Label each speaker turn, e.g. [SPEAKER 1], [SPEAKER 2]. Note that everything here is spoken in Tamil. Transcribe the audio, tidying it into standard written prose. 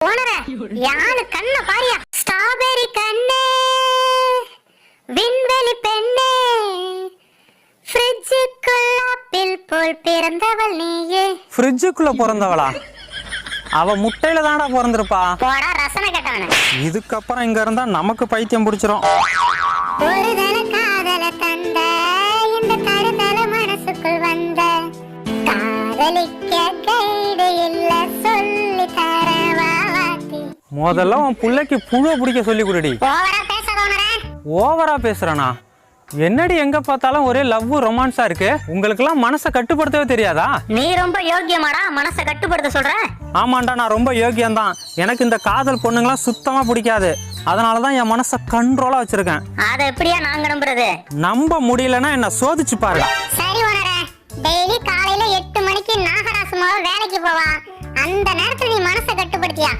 [SPEAKER 1] ஓனரே யாரு கண்ண பாரியா ஸ்ட்ராபெரி கண்ணே விண்வெளி பெண்ணே ஃப்ரிட்ஜுக்குள்ள ஆப்பிள் போல் பிறந்தவள் நீயே.
[SPEAKER 2] ஃப்ரிட்ஜுக்குள்ள பிறந்தவளா? அவ முட்டையில தானடா பிறந்திருப்பா.
[SPEAKER 1] போடா ரசனை கேட்டவனே.
[SPEAKER 2] இதுக்கப்புறம் இங்க இருந்தா நமக்கு பைத்தியம் பிடிச்சிரும்.
[SPEAKER 1] ஒரு தல காதல தந்த இந்த தருதல மனசுக்குள் வந்த காதலிக்க கைடு இல்ல சொல்லி தரவாத்தி.
[SPEAKER 2] முதல்ல உன் புள்ளைக்கு புழு பிடிக்க சொல்லி கொடுடி.
[SPEAKER 1] ஓவரா பேசாத ஓனரே.
[SPEAKER 2] ஓவரா பேசுறானா? என்னடி எங்க பார்த்தாலும் ஒரே லவ் ரொமான்ஸா இருக்கு. உங்களுக்கெல்லாம் மனசை கட்டுப்படுத்தவே தெரியாதா?
[SPEAKER 1] நீ ரொம்ப யோக்கியமாடா மனசை கட்டுப்படுத்த சொல்ற.
[SPEAKER 2] ஆமாண்டா, நான் ரொம்ப யோக்கியம்தான். எனக்கு இந்த காதல் பொண்ணுங்களாம் சுத்தமா பிடிக்காது. அதனாலதான் என் மனசை கண்ட்ரோலா வச்சிருக்கேன்.
[SPEAKER 1] அத எப்படியா நாங்க நம்புறது?
[SPEAKER 2] நம்ப முடியலன்னா என்ன சோதிச்சு பாருடா.
[SPEAKER 1] சரி ஓனரே, டெய்லி காலையில 8 மணிக்கு நாகராசுமாவை வேலைக்கு போவா. அந்த நேரத்துல நீ மனசை கட்டுப்படுத்தியா?